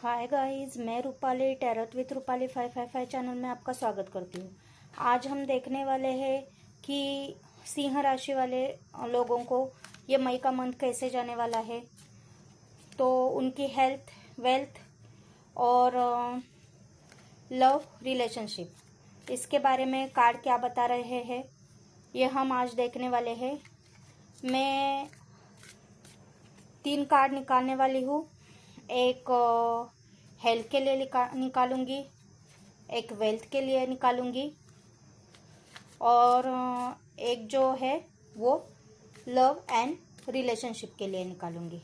Hi guys, मैं Rupali tarot with Rupali 555 channel में आपका स्वागत करती हूँ। आज हम देखने वाले हैं कि सिंह राशि वाले लोगों को ये मई का मंथ कैसे जाने वाला है। तो उनकी हेल्थ, वेल्थ और लव रिलेशनशिप, इसके बारे में कार्ड क्या बता रहे हैं ये हम आज देखने वाले हैं। मैं 3 कार्ड निकालने वाली हूँ। एक हेल्थ के लिए निकालूंगी, एक वेल्थ के लिए निकालूंगी और एक जो है वो लव एंड रिलेशनशिप के लिए निकालूंगी।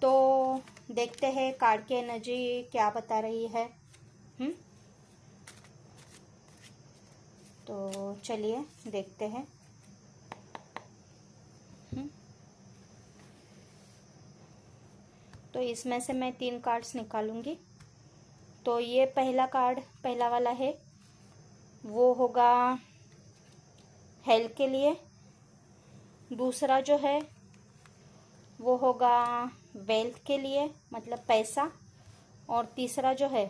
तो देखते हैं कार्ड की एनर्जी क्या बता रही है। तो चलिए देखते हैं। तो इसमें से मैं 3 कार्ड्स निकालूंगी। तो ये पहला कार्ड, पहला वाला है, वो होगा हेल्थ के लिए। दूसरा जो है वो होगा वेल्थ के लिए, मतलब पैसा। और तीसरा जो है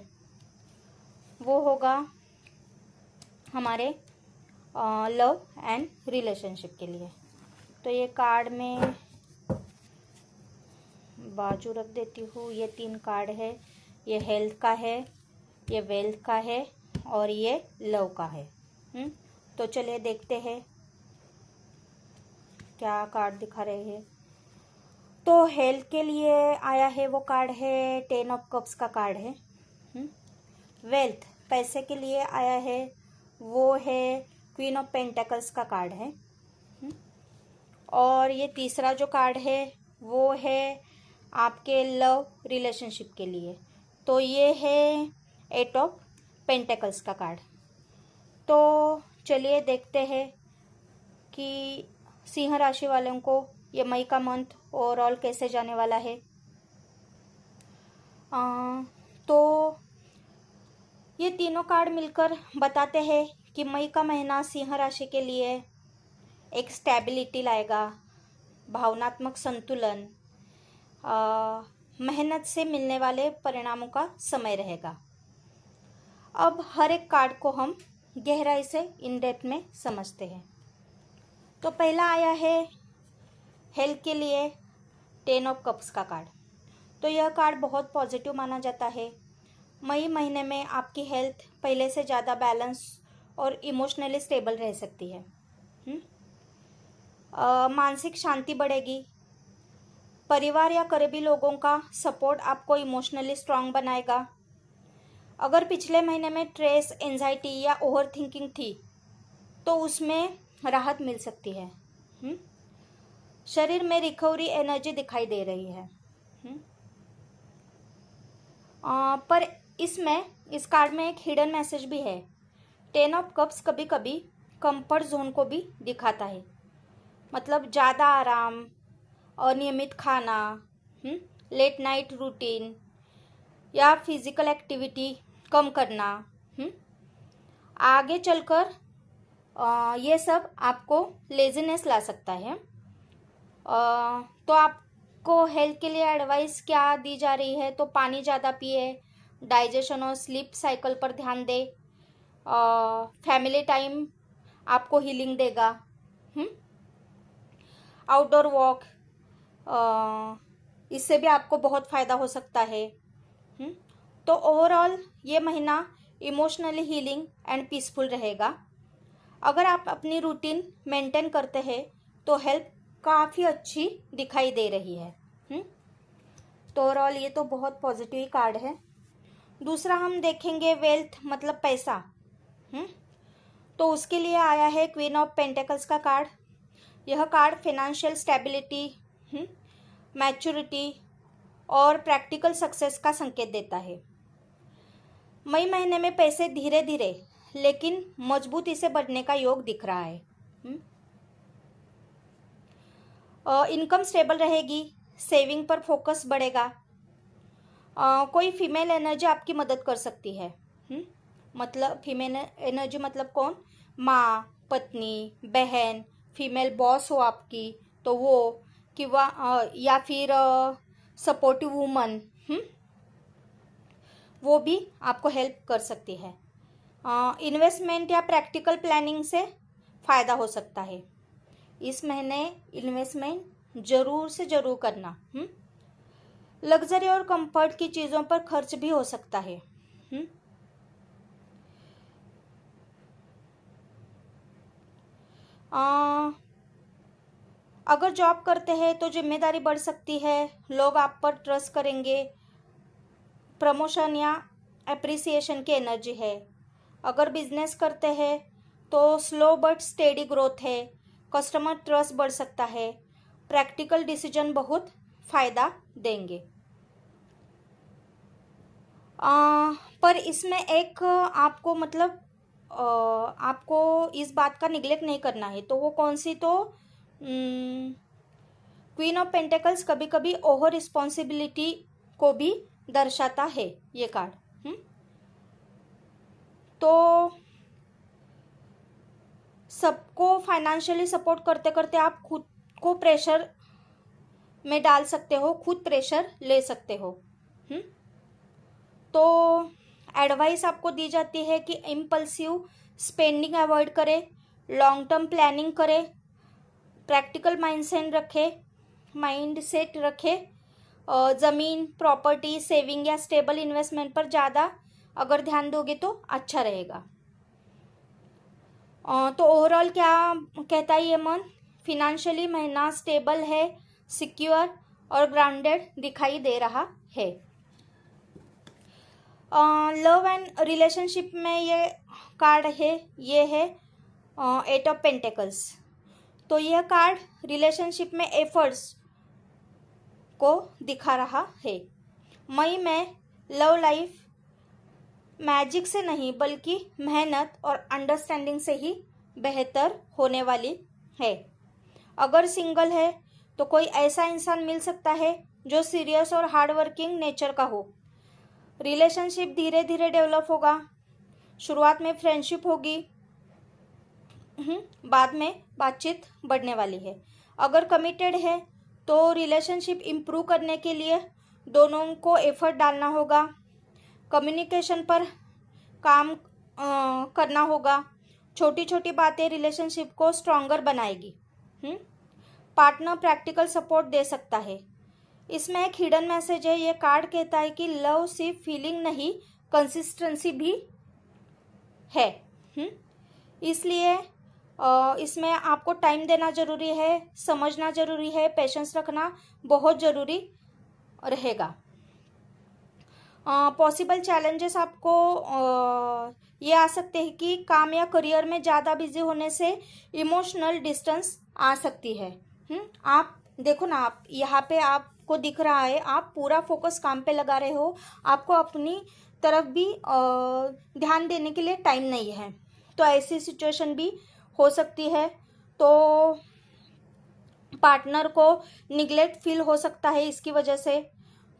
वो होगा हमारे लव एंड रिलेशनशिप के लिए। तो ये कार्ड में बाजू रख देती हूँ। ये 3 कार्ड है, ये हेल्थ का है, ये वेल्थ का है और ये लव का है। तो चलिए देखते हैं क्या कार्ड दिखा रहे हैं। तो हेल्थ के लिए आया है वो कार्ड है 10 ऑफ कप्स का कार्ड है। वेल्थ, पैसे के लिए आया है वो है क्वीन ऑफ पेंटेकल्स का कार्ड है। और ये तीसरा जो कार्ड है वो है आपके लव रिलेशनशिप के लिए। तो ये है 8 ऑफ पेंटेकल्स का कार्ड। तो चलिए देखते हैं कि सिंह राशि वालों को ये मई का मंथ ओवरऑल कैसे जाने वाला है। तो ये तीनों कार्ड मिलकर बताते हैं कि मई का महीना सिंह राशि के लिए एक स्टेबिलिटी लाएगा, भावनात्मक संतुलन, मेहनत से मिलने वाले परिणामों का समय रहेगा। अब हर एक कार्ड को हम गहराई से इन डेप्थ में समझते हैं। तो पहला आया है हेल्थ के लिए 10 ऑफ कप्स का कार्ड। तो यह कार्ड बहुत पॉजिटिव माना जाता है। मई महीने में आपकी हेल्थ पहले से ज़्यादा बैलेंस और इमोशनली स्टेबल रह सकती है। मानसिक शांति बढ़ेगी। परिवार या करीबी लोगों का सपोर्ट आपको इमोशनली स्ट्रांग बनाएगा। अगर पिछले महीने में स्ट्रेस, एंजाइटी या ओवर थिंकिंग थी तो उसमें राहत मिल सकती है। शरीर में रिकवरी एनर्जी दिखाई दे रही है। पर इसमें इस कार्ड में एक हिडन मैसेज भी है। 10 ऑफ कप्स कभी कभी कंफर्ट जोन को भी दिखाता है, मतलब ज़्यादा आराम, अनियमित खाना, लेट नाइट रूटीन या फिजिकल एक्टिविटी कम करना। आगे चलकर ये सब आपको लेजीनेस ला सकता है। तो आपको हेल्थ के लिए एडवाइस क्या दी जा रही है, तो पानी ज़्यादा पिए, डाइजेशन और स्लीप साइकिल पर ध्यान दे, फैमिली टाइम आपको हीलिंग देगा, आउटडोर वॉक, इससे भी आपको बहुत फ़ायदा हो सकता है। तो ओवरऑल ये महीना इमोशनली हीलिंग एंड पीसफुल रहेगा। अगर आप अपनी रूटीन मेंटेन करते हैं तो हेल्थ काफ़ी अच्छी दिखाई दे रही है। तो ओवरऑल ये तो बहुत पॉजिटिव कार्ड है। दूसरा हम देखेंगे वेल्थ, मतलब पैसा। तो उसके लिए आया है क्वीन ऑफ पेंटेकल्स का कार्ड। यह कार्ड फाइनेंशियल स्टेबिलिटी, मैच्योरिटी और प्रैक्टिकल सक्सेस का संकेत देता है। मई महीने में पैसे धीरे धीरे लेकिन मजबूती से बढ़ने का योग दिख रहा है। इनकम स्टेबल रहेगी, सेविंग पर फोकस बढ़ेगा। कोई फीमेल एनर्जी आपकी मदद कर सकती है। मतलब फीमेल एनर्जी मतलब कौन? माँ, पत्नी, बहन, फीमेल बॉस हो आपकी तो वो, किंवा या फिर सपोर्टिव वुमन, वो भी आपको हेल्प कर सकती है। इन्वेस्टमेंट या प्रैक्टिकल प्लानिंग से फ़ायदा हो सकता है। इस महीने इन्वेस्टमेंट ज़रूर से ज़रूर करना। लग्जरी और कंफर्ट की चीज़ों पर खर्च भी हो सकता है। अगर जॉब करते हैं तो जिम्मेदारी बढ़ सकती है, लोग आप पर ट्रस्ट करेंगे, प्रमोशन या एप्रिसिएशन की एनर्जी है। अगर बिजनेस करते हैं तो स्लो बट स्टेडी ग्रोथ है, कस्टमर ट्रस्ट बढ़ सकता है, प्रैक्टिकल डिसीजन बहुत फ़ायदा देंगे। पर इसमें एक आपको मतलब आपको इस बात का निगलेक्ट नहीं करना है। तो वो कौन सी? तो क्वीन ऑफ पेंटेकल्स कभी कभी ओवर रिस्पॉन्सिबिलिटी को भी दर्शाता है ये कार्ड। तो सबको फाइनेंशियली सपोर्ट करते करते आप खुद को प्रेशर में डाल सकते हो, खुद प्रेशर ले सकते हो। तो एडवाइस आपको दी जाती है कि इम्पल्सिव स्पेंडिंग अवॉइड करें, लॉन्ग टर्म प्लानिंग करें, प्रैक्टिकल माइंड सेट रखें, ज़मीन, प्रॉपर्टी, सेविंग या स्टेबल इन्वेस्टमेंट पर ज़्यादा अगर ध्यान दोगे तो अच्छा रहेगा। तो ओवरऑल क्या कहता है ये मंथ? फिनेंशियली महीना स्टेबल है, सिक्योर और ग्राउंडेड दिखाई दे रहा है। लव एंड रिलेशनशिप में ये कार्ड है, ये है 8 ऑफ पेंटेकल्स। तो यह कार्ड रिलेशनशिप में एफर्ट्स को दिखा रहा है। मई में लव लाइफ मैजिक से नहीं बल्कि मेहनत और अंडरस्टैंडिंग से ही बेहतर होने वाली है। अगर सिंगल है तो कोई ऐसा इंसान मिल सकता है जो सीरियस और हार्डवर्किंग नेचर का हो। रिलेशनशिप धीरे धीरे डेवलप होगा। शुरुआत में फ्रेंडशिप होगी, बाद में बातचीत बढ़ने वाली है। अगर कमिटेड है तो रिलेशनशिप इम्प्रूव करने के लिए दोनों को एफर्ट डालना होगा, कम्युनिकेशन पर काम करना होगा। छोटी छोटी बातें रिलेशनशिप को स्ट्रॉन्गर बनाएगी। पार्टनर प्रैक्टिकल सपोर्ट दे सकता है। इसमें एक हिडन मैसेज है। ये कार्ड कहता है कि लव सिर्फ फीलिंग नहीं, कंसिस्टेंसी भी है। इसलिए इसमें आपको टाइम देना ज़रूरी है, समझना ज़रूरी है, पेशेंस रखना बहुत ज़रूरी रहेगा। पॉसिबल चैलेंजेस आपको ये आ सकते हैं कि काम या करियर में ज़्यादा बिजी होने से इमोशनल डिस्टेंस आ सकती है। आप देखो ना, आप यहाँ पे आपको दिख रहा है आप पूरा फोकस काम पे लगा रहे हो, आपको अपनी तरफ भी ध्यान देने के लिए टाइम नहीं है। तो ऐसी सिचुएशन भी हो सकती है। तो पार्टनर को निगलेक्ट फील हो सकता है इसकी वजह से।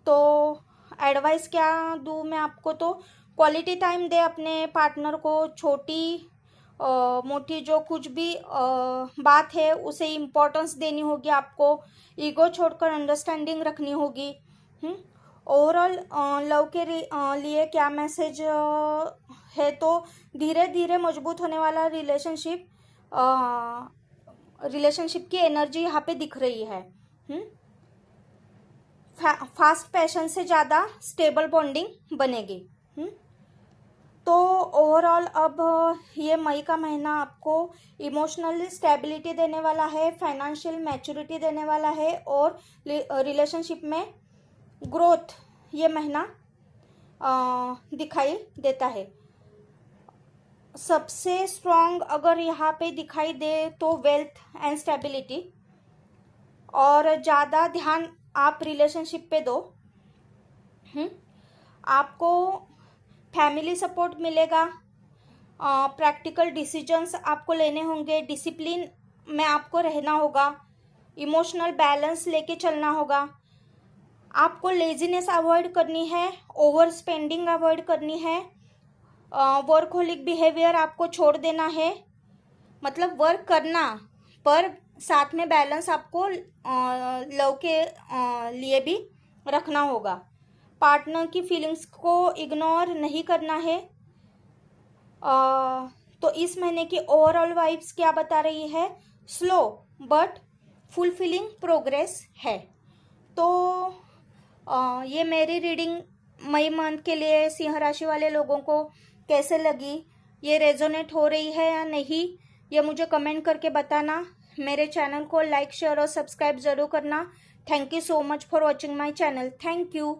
तो एडवाइस क्या दूँ मैं आपको? तो क्वालिटी टाइम दे अपने पार्टनर को। छोटी मोटी जो कुछ भी बात है उसे इम्पोर्टेंस देनी होगी आपको। ईगो छोड़कर अंडरस्टैंडिंग रखनी होगी। ओवरऑल लव के लिए क्या मैसेज है? तो धीरे धीरे मजबूत होने वाला रिलेशनशिप की एनर्जी यहाँ पे दिख रही है। फास्ट पैशन से ज़्यादा स्टेबल बॉन्डिंग बनेगी। तो ओवरऑल अब ये मई का महीना आपको इमोशनल स्टेबिलिटी देने वाला है, फाइनेंशियल मैच्योरिटी देने वाला है और रिलेशनशिप में ग्रोथ ये महीना दिखाई देता है। सबसे स्ट्रॉन्ग अगर यहाँ पे दिखाई दे तो वेल्थ एंड स्टेबिलिटी, और ज़्यादा ध्यान आप रिलेशनशिप पे दो। आपको फैमिली सपोर्ट मिलेगा, प्रैक्टिकल डिसीजंस आपको लेने होंगे, डिसिप्लिन में आपको रहना होगा, इमोशनल बैलेंस लेके चलना होगा। आपको लेजीनेस अवॉइड करनी है, ओवर स्पेंडिंग अवॉइड करनी है, वर्कहोलिक बिहेवियर आपको छोड़ देना है। मतलब वर्क करना पर साथ में बैलेंस आपको लव के लिए भी रखना होगा। पार्टनर की फीलिंग्स को इग्नोर नहीं करना है। तो इस महीने की ओवरऑल वाइब्स क्या बता रही है? स्लो बट फुलफिलिंग प्रोग्रेस है। तो ये मेरी रीडिंग मई मंथ के लिए सिंह राशि वाले लोगों को कैसे लगी, ये रेजोनेट हो रही है या नहीं, ये मुझे कमेंट करके बताना। मेरे चैनल को लाइक शेयर और सब्सक्राइब ज़रूर करना। Thank you so much for watching my channel. Thank you.